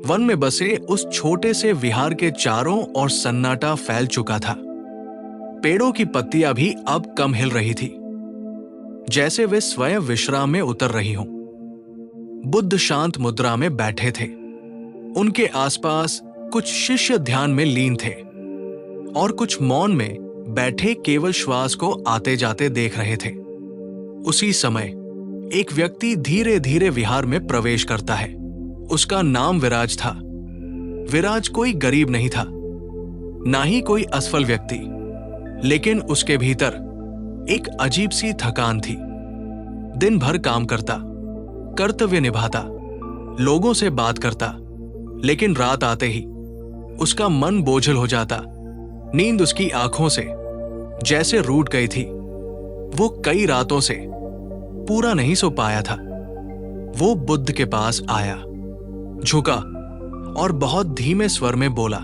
One में बसे उस छोटे से विहार के चारों ओर सन्नाटा फैल चुका था। पेड़ों की पत्तियां भी अब कम हिल रही थी, जैसे वे स्वयं विश्राम में उतर रही हों। बुद्ध शांत मुद्रा में बैठे थे। उनके आसपास कुछ शिष्य ध्यान में लीन थे और कुछ मौन में बैठे केवल श्वास को आते जाते देख रहे थे। उसी समय एक व्यक्ति धीरे धीरे विहार में प्रवेश करता है। उसका नाम विराज था। विराज कोई गरीब नहीं था, ना ही कोई असफल व्यक्ति, लेकिन उसके भीतर एक अजीब सी थकान थी। दिन भर काम करता, कर्तव्य निभाता, लोगों से बात करता, लेकिन रात आते ही उसका मन बोझल हो जाता। नींद उसकी आंखों से जैसे रूठ गई थी। वो कई रातों से पूरा नहीं सो पाया था। वो बुद्ध के पास आया, झुका और बहुत धीमे स्वर में बोला,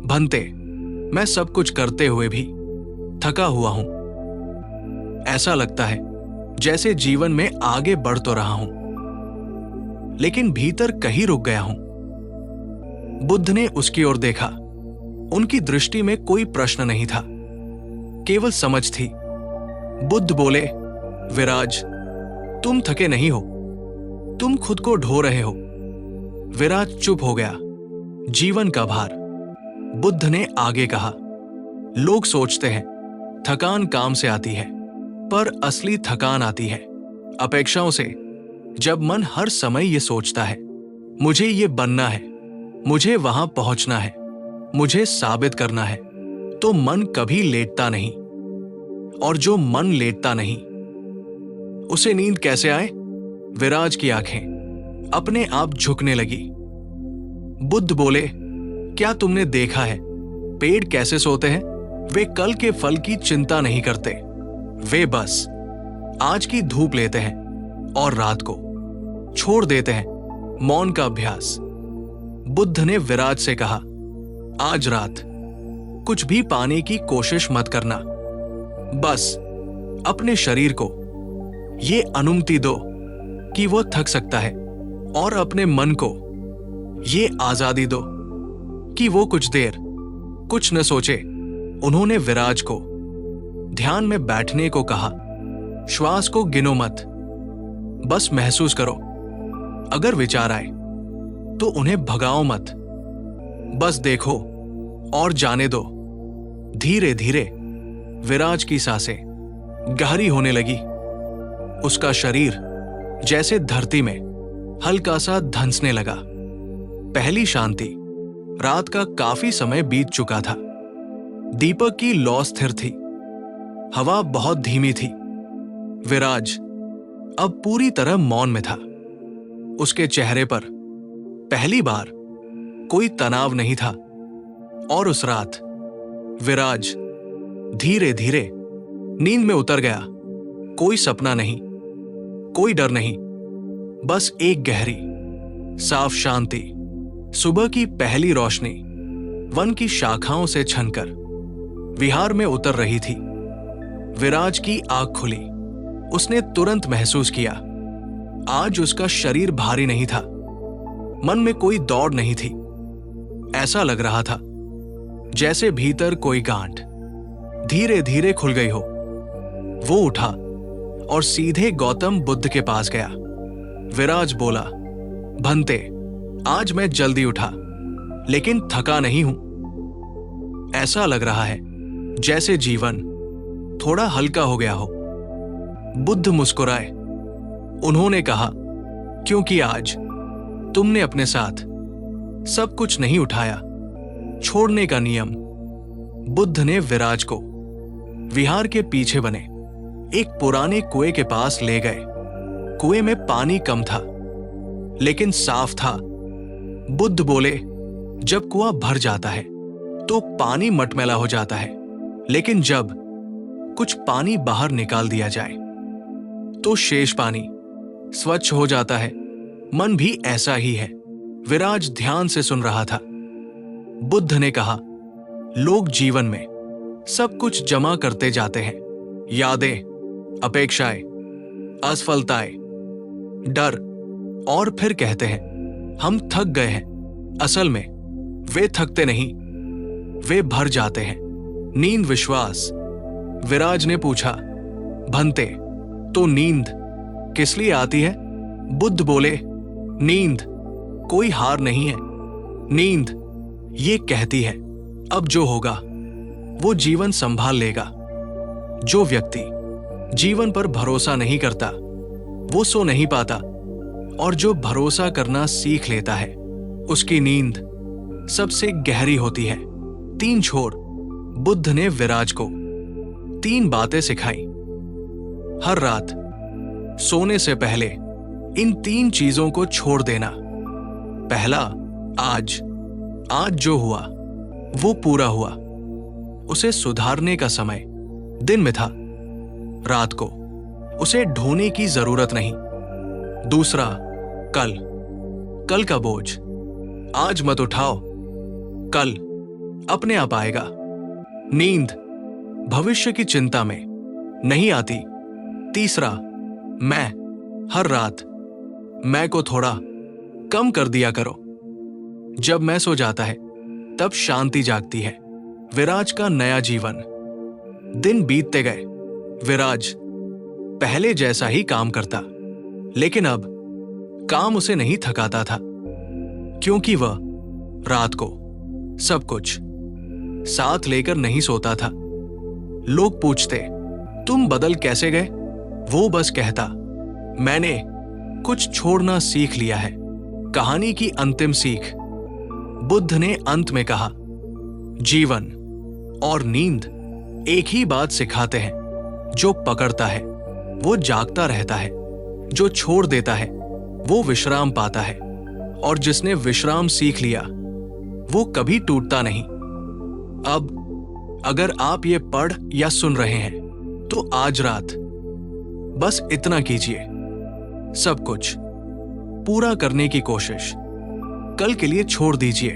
भंते, मैं सब कुछ करते हुए भी थका हुआ हूं। ऐसा लगता है जैसे जीवन में आगे बढ़ तो रहा हूं, लेकिन भीतर कहीं रुक गया हूं। बुद्ध ने उसकी ओर देखा। उनकी दृष्टि में कोई प्रश्न नहीं था, केवल समझ थी। बुद्ध बोले, विराज, तुम थके नहीं हो, तुम खुद को ढो रहे हो। विराज चुप हो गया। जीवन का भार। बुद्ध ने आगे कहा, लोग सोचते हैं थकान काम से आती है, पर असली थकान आती है अपेक्षाओं से। जब मन हर समय ये सोचता है, मुझे ये बनना है, मुझे वहां पहुंचना है, मुझे साबित करना है, तो मन कभी लेटता नहीं। और जो मन लेटता नहीं, उसे नींद कैसे आए? विराज की आंखें अपने आप झुकने लगी। बुद्ध बोले, क्या तुमने देखा है पेड़ कैसे सोते हैं? वे कल के फल की चिंता नहीं करते। वे बस आज की धूप लेते हैं और रात को छोड़ देते हैं। मौन का अभ्यास। बुद्ध ने विराज से कहा, आज रात कुछ भी पाने की कोशिश मत करना। बस अपने शरीर को ये अनुमति दो कि वो थक सकता है, और अपने मन को ये आजादी दो कि वो कुछ देर कुछ न सोचे। उन्होंने विराज को ध्यान में बैठने को कहा। श्वास को गिनो मत, बस महसूस करो। अगर विचार आए तो उन्हें भगाओ मत, बस देखो और जाने दो। धीरे धीरे विराज की सांसें गहरी होने लगी। उसका शरीर जैसे धरती में हल्का सा धंसने लगा। पहली शांति। रात का काफी समय बीत चुका था। दीपक की लौ स्थिर थी। हवा बहुत धीमी थी। विराज अब पूरी तरह मौन में था। उसके चेहरे पर पहली बार कोई तनाव नहीं था। और उस रात विराज धीरे धीरे नींद में उतर गया। कोई सपना नहीं, कोई डर नहीं, बस एक गहरी साफ शांति। सुबह की पहली रोशनी वन की शाखाओं से छनकर विहार में उतर रही थी। विराज की आंख खुली। उसने तुरंत महसूस किया, आज उसका शरीर भारी नहीं था। मन में कोई दौड़ नहीं थी। ऐसा लग रहा था जैसे भीतर कोई गांठ धीरे धीरे खुल गई हो। वो उठा और सीधे गौतम बुद्ध के पास गया। विराज बोला, भंते, आज मैं जल्दी उठा, लेकिन थका नहीं हूं। ऐसा लग रहा है जैसे जीवन थोड़ा हल्का हो गया हो। बुद्ध मुस्कुराए। उन्होंने कहा, क्योंकि आज तुमने अपने साथ सब कुछ नहीं उठाया। छोड़ने का नियम। बुद्ध ने विराज को विहार के पीछे बने एक पुराने कुएं के पास ले गए। कुएं में पानी कम था, लेकिन साफ था। बुद्ध बोले, जब कुआं भर जाता है तो पानी मटमैला हो जाता है, लेकिन जब कुछ पानी बाहर निकाल दिया जाए तो शेष पानी स्वच्छ हो जाता है। मन भी ऐसा ही है। विराज ध्यान से सुन रहा था। बुद्ध ने कहा, लोग जीवन में सब कुछ जमा करते जाते हैं, यादें, अपेक्षाएं, असफलताएं, डर, और फिर कहते हैं हम थक गए हैं। असल में वे थकते नहीं, वे भर जाते हैं। नींद विश्वास। विराज ने पूछा, भंते, तो नींद किस लिए आती है? बुद्ध बोले, नींद कोई हार नहीं है। नींद ये कहती है अब जो होगा वो जीवन संभाल लेगा। जो व्यक्ति जीवन पर भरोसा नहीं करता वो सो नहीं पाता, और जो भरोसा करना सीख लेता है उसकी नींद सबसे गहरी होती है। 3 छोर बुद्ध ने विराज को 3 बातें सिखाई। हर रात सोने से पहले इन 3 चीजों को छोड़ देना। पहला, आज जो हुआ वो पूरा हुआ, उसे सुधारने का समय दिन में था, रात को उसे ढोने की जरूरत नहीं। दूसरा, कल का बोझ आज मत उठाओ, कल अपने आप आएगा। नींद भविष्य की चिंता में नहीं आती। तीसरा, मैं हर रात मैं को थोड़ा कम कर दिया करो। जब मैं सो जाता है तब शांति जागती है। विराज का नया जीवन। दिन बीतते गए। विराज पहले जैसा ही काम करता, लेकिन अब काम उसे नहीं थकाता था, क्योंकि वह रात को सब कुछ साथ लेकर नहीं सोता था। लोग पूछते, तुम बदल कैसे गए? वो बस कहता, मैंने कुछ छोड़ना सीख लिया है। कहानी की अंतिम सीख। बुद्ध ने अंत में कहा, जीवन और नींद एक ही बात सिखाते हैं, जो पकड़ता है वो जागता रहता है, जो छोड़ देता है वो विश्राम पाता है, और जिसने विश्राम सीख लिया वो कभी टूटता नहीं। अब अगर आप ये पढ़ या सुन रहे हैं तो आज रात बस इतना कीजिए, सब कुछ पूरा करने की कोशिश कल के लिए छोड़ दीजिए।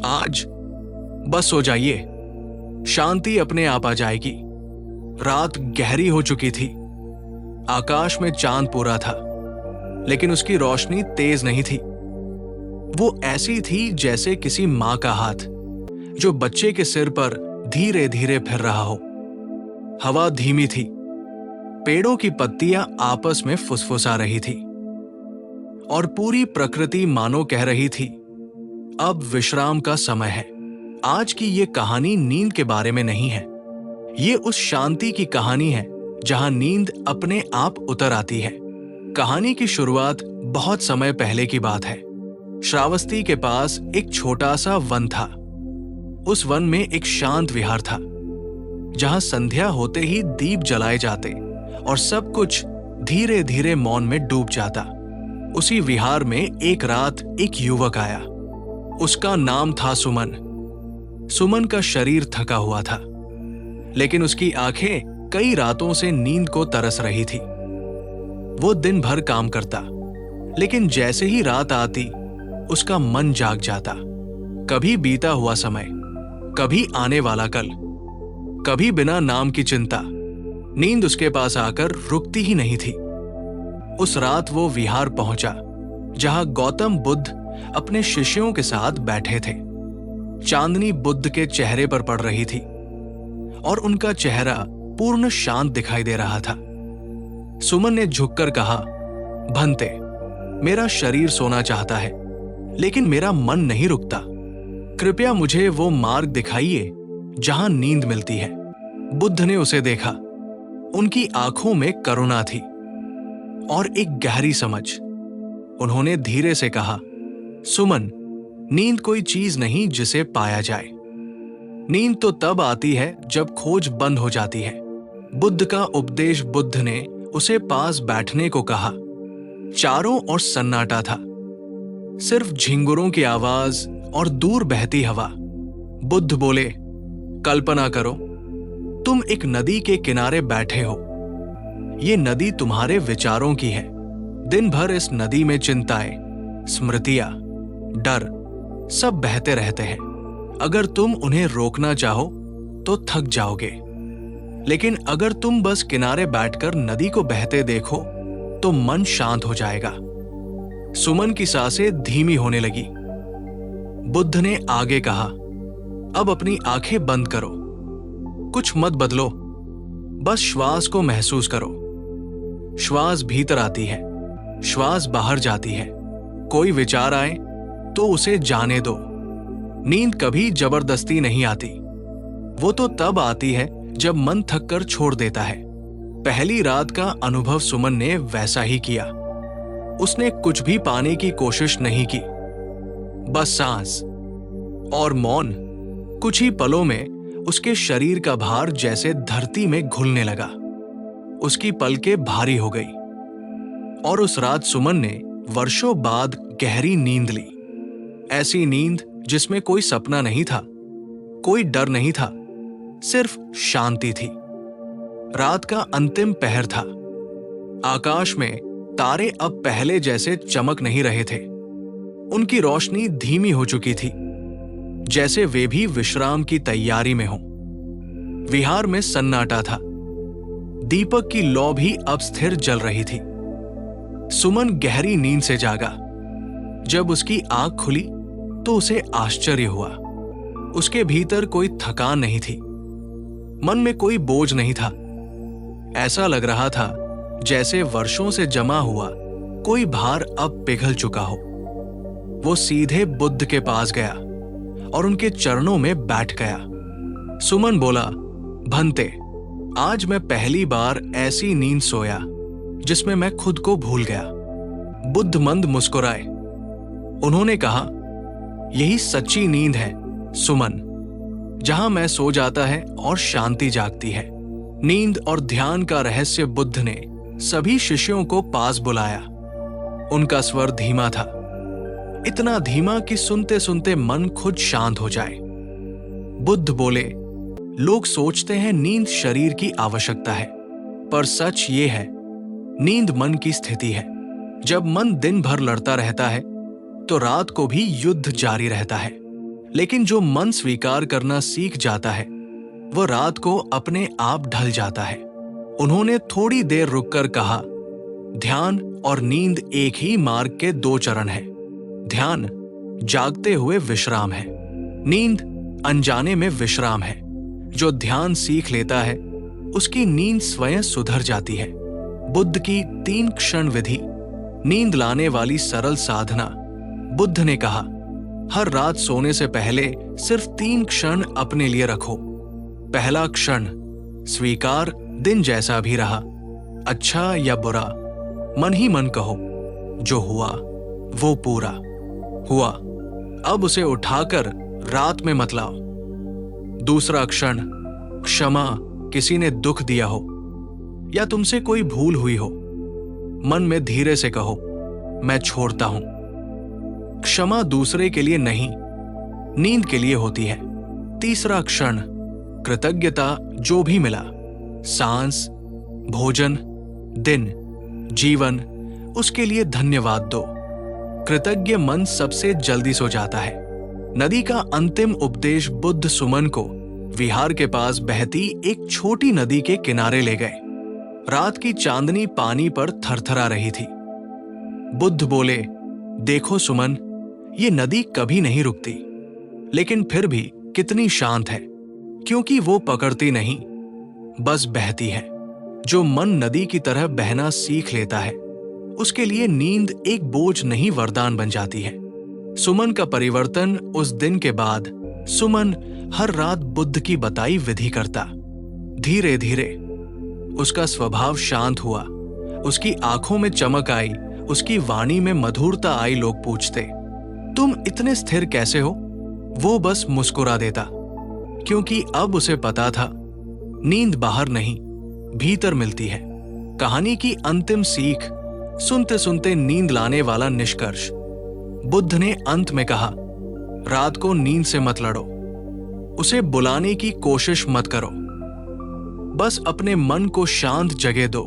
आज बस सो जाइए, शांति अपने आप आ जाएगी। रात गहरी हो चुकी थी, आकाश में चांद पूरा था, लेकिन उसकी रोशनी तेज नहीं थी। वो ऐसी थी जैसे किसी मां का हाथ जो बच्चे के सिर पर धीरे धीरे फिर रहा हो। हवा धीमी थी, पेड़ों की पत्तियां आपस में फुसफुसा रही थी, और पूरी प्रकृति मानो कह रही थी, अब विश्राम का समय है। आज की ये कहानी नींद के बारे में नहीं है, ये उस शांति की कहानी है जहां नींद अपने आप उतर आती है। कहानी की शुरुआत बहुत समय पहले की बात है। श्रावस्ती के पास एक छोटा सा वन था। उस वन में एक शांत विहार था, जहां संध्या होते ही दीप जलाए जाते और सब कुछ धीरे धीरे मौन में डूब जाता। उसी विहार में एक रात एक युवक आया। उसका नाम था सुमन। सुमन का शरीर थका हुआ था, लेकिन उसकी आंखें कई रातों से नींद को तरस रही थी। वो दिन भर काम करता, लेकिन जैसे ही रात आती उसका मन जाग जाता। कभी बीता हुआ समय, कभी आने वाला कल, कभी बिना नाम की चिंता। नींद उसके पास आकर रुकती ही नहीं थी। उस रात वो विहार पहुंचा जहां गौतम बुद्ध अपने शिष्यों के साथ बैठे थे। चांदनी बुद्ध के चेहरे पर पड़ रही थी और उनका चेहरा पूर्ण शांत दिखाई दे रहा था। सुमन ने झुककर कहा, भंते, मेरा शरीर सोना चाहता है, लेकिन मेरा मन नहीं रुकता। कृपया मुझे वो मार्ग दिखाइए जहां नींद मिलती है। बुद्ध ने उसे देखा। उनकी आंखों में करुणा थी और एक गहरी समझ। उन्होंने धीरे से कहा, सुमन, नींद कोई चीज नहीं जिसे पाया जाए। नींद तो तब आती है जब खोज बंद हो जाती है। बुद्ध का उपदेश। बुद्ध ने उसे पास बैठने को कहा। चारों ओर सन्नाटा था, सिर्फ झिंगुरों की आवाज और दूर बहती हवा। बुद्ध बोले, कल्पना करो, तुम एक नदी के किनारे बैठे हो। ये नदी तुम्हारे विचारों की है। दिन भर इस नदी में चिंताएं, स्मृतियां, डर सब बहते रहते हैं। अगर तुम उन्हें रोकना चाहो तो थक जाओगे, लेकिन अगर तुम बस किनारे बैठकर नदी को बहते देखो तो मन शांत हो जाएगा। सुमन की सांसें धीमी होने लगी। बुद्ध ने आगे कहा, अब अपनी आंखें बंद करो, कुछ मत बदलो, बस श्वास को महसूस करो। श्वास भीतर आती है, श्वास बाहर जाती है। कोई विचार आए तो उसे जाने दो। नींद कभी जबरदस्ती नहीं आती, वो तो तब आती है जब मन थक कर छोड़ देता है। पहली रात का अनुभव सुमन ने वैसा ही किया। उसने कुछ भी पाने की कोशिश नहीं की, बस सांस और मौन। कुछ ही पलों में उसके शरीर का भार जैसे धरती में घुलने लगा। उसकी पलकें भारी हो गई और उस रात सुमन ने वर्षों बाद गहरी नींद ली। ऐसी नींद जिसमें कोई सपना नहीं था, कोई डर नहीं था, सिर्फ शांति थी। रात का अंतिम पहर था। आकाश में तारे अब पहले जैसे चमक नहीं रहे थे। उनकी रोशनी धीमी हो चुकी थी, जैसे वे भी विश्राम की तैयारी में हों। विहार में सन्नाटा था। दीपक की लौ भी अब स्थिर जल रही थी। सुमन गहरी नींद से जागा। जब उसकी आंख खुली तो उसे आश्चर्य हुआ। उसके भीतर कोई थकान नहीं थी, मन में कोई बोझ नहीं था। ऐसा लग रहा था जैसे वर्षों से जमा हुआ कोई भार अब पिघल चुका हो। वो सीधे बुद्ध के पास गया और उनके चरणों में बैठ गया। सुमन बोला, भंते, आज मैं पहली बार ऐसी नींद सोया जिसमें मैं खुद को भूल गया। बुद्ध मंद मुस्कुराए। उन्होंने कहा, यही सच्ची नींद है सुमन, जहां मैं सो जाता है और शांति जागती है। नींद और ध्यान का रहस्य बुद्ध ने सभी शिष्यों को पास बुलाया। उनका स्वर धीमा था, इतना धीमा कि सुनते सुनते मन खुद शांत हो जाए। बुद्ध बोले, लोग सोचते हैं नींद शरीर की आवश्यकता है, पर सच ये है, नींद मन की स्थिति है। जब मन दिन भर लड़ता रहता है तो रात को भी युद्ध जारी रहता है। लेकिन जो मन स्वीकार करना सीख जाता है वो रात को अपने आप ढल जाता है। उन्होंने थोड़ी देर रुककर कहा, ध्यान और नींद एक ही मार्ग के दो चरण हैं। ध्यान जागते हुए विश्राम है, नींद अनजाने में विश्राम है। जो ध्यान सीख लेता है उसकी नींद स्वयं सुधर जाती है। बुद्ध की 3 क्षण विधि, नींद लाने वाली सरल साधना। बुद्ध ने कहा, हर रात सोने से पहले सिर्फ 3 क्षण अपने लिए रखो। पहला क्षण, स्वीकार दिन जैसा भी रहा, अच्छा या बुरा, मन ही मन कहो, जो हुआ वो पूरा हुआ, अब उसे उठाकर रात में मत लाओ। दूसरा क्षण, क्षमा, किसी ने दुख दिया हो या तुमसे कोई भूल हुई हो, मन में धीरे से कहो, मैं छोड़ता हूं। क्षमा दूसरे के लिए नहीं, नींद के लिए होती है। तीसरा क्षण, कृतज्ञता, जो भी मिला, सांस, भोजन, दिन, जीवन, उसके लिए धन्यवाद दो। कृतज्ञ मन सबसे जल्दी सो जाता है। नदी का अंतिम उपदेश बुद्ध सुमन को विहार के पास बहती एक छोटी नदी के किनारे ले गए। रात की चांदनी पानी पर थरथरा रही थी। बुद्ध बोले, देखो सुमन, ये नदी कभी नहीं रुकती, लेकिन फिर भी कितनी शांत है, क्योंकि वो पकड़ती नहीं, बस बहती है। जो मन नदी की तरह बहना सीख लेता है उसके लिए नींद एक बोझ नहीं, वरदान बन जाती है। सुमन का परिवर्तन उस दिन के बाद सुमन हर रात बुद्ध की बताई विधि करता। धीरे धीरे उसका स्वभाव शांत हुआ, उसकी आंखों में चमक आई, उसकी वाणी में मधुरता आई। लोग पूछते, तुम इतने स्थिर कैसे हो? वो बस मुस्कुरा देता, क्योंकि अब उसे पता था नींद बाहर नहीं, भीतर मिलती है। कहानी की अंतिम सीख, सुनते सुनते नींद लाने वाला निष्कर्ष। बुद्ध ने अंत में कहा, रात को नींद से मत लड़ो, उसे बुलाने की कोशिश मत करो, बस अपने मन को शांत जगह दो।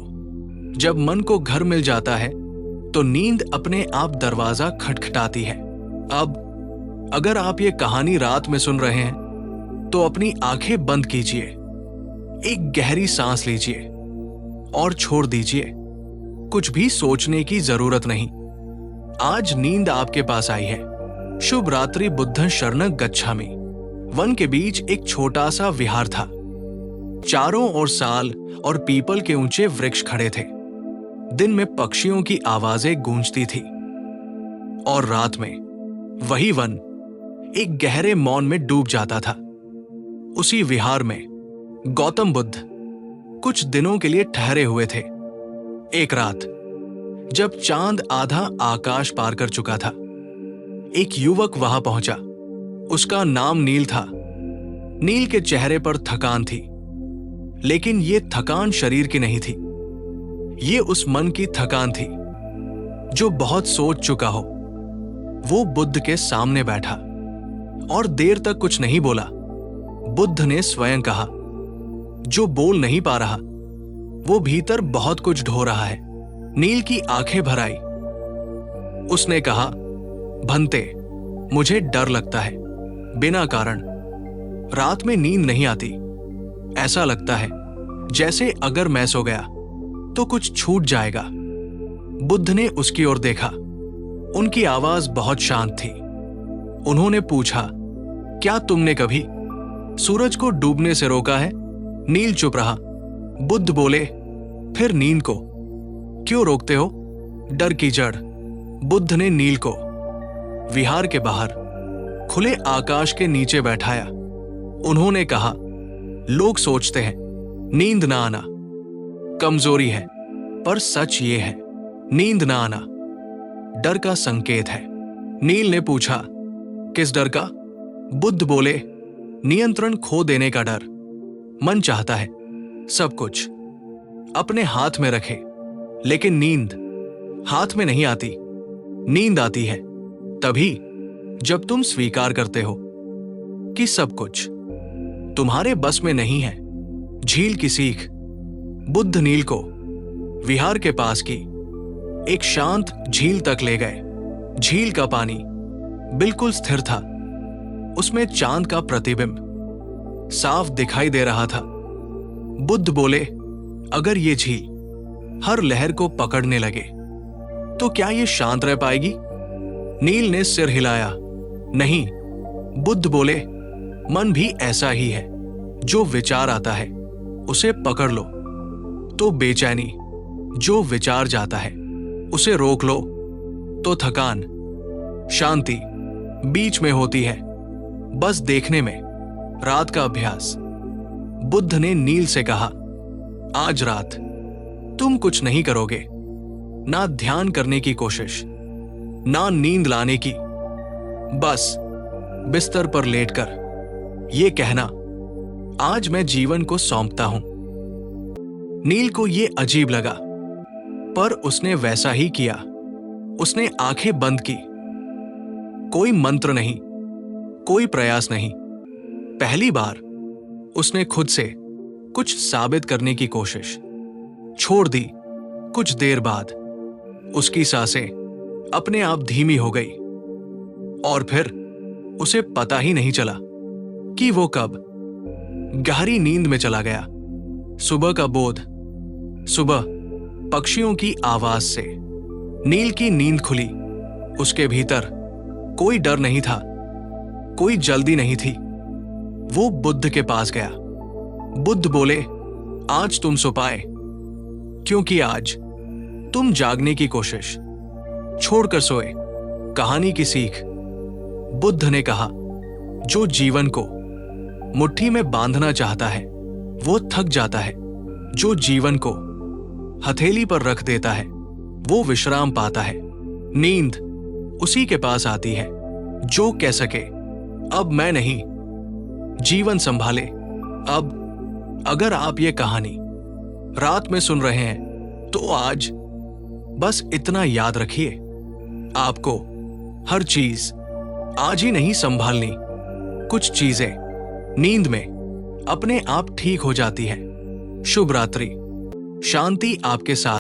जब मन को घर मिल जाता है तो नींद अपने आप दरवाजा खटखटाती है। अब अगर आप ये कहानी रात में सुन रहे हैं तो अपनी आंखें बंद कीजिए, एक गहरी सांस लीजिए और छोड़ दीजिए। कुछ भी सोचने की जरूरत नहीं। आज नींद आपके पास आई है, शुभ रात्रि बुद्धं शरणं गच्छामि। वन के बीच एक छोटा सा विहार था। चारों ओर साल और पीपल के ऊंचे वृक्ष खड़े थे। दिन में पक्षियों की आवाजें गूंजती थी और रात में वही वन एक गहरे मौन में डूब जाता था। उसी विहार में गौतम बुद्ध कुछ दिनों के लिए ठहरे हुए थे। एक रात जब चांद आधा आकाश पार कर चुका था, एक युवक वहां पहुंचा। उसका नाम नील था। नील के चेहरे पर थकान थी, लेकिन ये थकान शरीर की नहीं थी। ये उस मन की थकान थी जो बहुत सोच चुका हो। वो बुद्ध के सामने बैठा और देर तक कुछ नहीं बोला। बुद्ध ने स्वयं कहा, जो बोल नहीं पा रहा वो भीतर बहुत कुछ ढो रहा है। नील की आंखें भर आई। उसने कहा, भंते, मुझे डर लगता है बिना कारण। रात में नींद नहीं आती। ऐसा लगता है जैसे अगर मैं सो गया तो कुछ छूट जाएगा। बुद्ध ने उसकी ओर देखा। उनकी आवाज बहुत शांत थी। उन्होंने पूछा, क्या तुमने कभी सूरज को डूबने से रोका है? नील चुप रहा। बुद्ध बोले, फिर नींद को क्यों रोकते हो? डर की जड़। बुद्ध ने नील को विहार के बाहर खुले आकाश के नीचे बैठाया। उन्होंने कहा, लोग सोचते हैं नींद ना आना कमजोरी है, पर सच ये है, नींद ना आना डर का संकेत है। नील ने पूछा, किस डर का? बुद्ध बोले, नियंत्रण खो देने का डर। मन चाहता है सब कुछ अपने हाथ में रखे, लेकिन नींद हाथ में नहीं आती। नींद आती है तभी जब तुम स्वीकार करते हो कि सब कुछ तुम्हारे बस में नहीं है। झील की सीख। बुद्ध नील को विहार के पास की एक शांत झील तक ले गए। झील का पानी बिल्कुल स्थिर था। उसमें चांद का प्रतिबिंब साफ दिखाई दे रहा था। बुद्ध बोले, अगर ये झील हर लहर को पकड़ने लगे तो क्या ये शांत रह पाएगी? नील ने सिर हिलाया। नहीं। बुद्ध बोले, मन भी ऐसा ही है। जो विचार आता है उसे पकड़ लो तो बेचैनी, जो विचार जाता है उसे रोक लो तो थकान। शांति बीच में होती है, बस देखने में। रात का अभ्यास। बुद्ध ने नील से कहा, आज रात तुम कुछ नहीं करोगे, ना ध्यान करने की कोशिश, ना नींद लाने की। बस बिस्तर पर लेटकर ये कहना, आज मैं जीवन को सौंपता हूं। नील को ये अजीब लगा, पर उसने वैसा ही किया। उसने आंखें बंद की। कोई मंत्र नहीं, कोई प्रयास नहीं। पहली बार उसने खुद से कुछ साबित करने की कोशिश छोड़ दी। कुछ देर बाद उसकी सांसें अपने आप धीमी हो गई और फिर उसे पता ही नहीं चला कि वो कब गहरी नींद में चला गया। सुबह का बोध। सुबह पक्षियों की आवाज से नील की नींद खुली। उसके भीतर कोई डर नहीं था, कोई जल्दी नहीं थी। वो बुद्ध के पास गया। बुद्ध बोले, आज तुम सो पाए क्योंकि आज तुम जागने की कोशिश छोड़कर सोए। कहानी की सीख। बुद्ध ने कहा, जो जीवन को मुट्ठी में बांधना चाहता है वो थक जाता है। जो जीवन को हथेली पर रख देता है वो विश्राम पाता है। नींद उसी के पास आती है जो कह सके, अब मैं नहीं, जीवन संभाले अब। अगर आप ये कहानी रात में सुन रहे हैं तो आज बस इतना याद रखिए, आपको हर चीज आज ही नहीं संभालनी। कुछ चीजें नींद में अपने आप ठीक हो जाती है। शुभ रात्रि। शांति आपके साथ।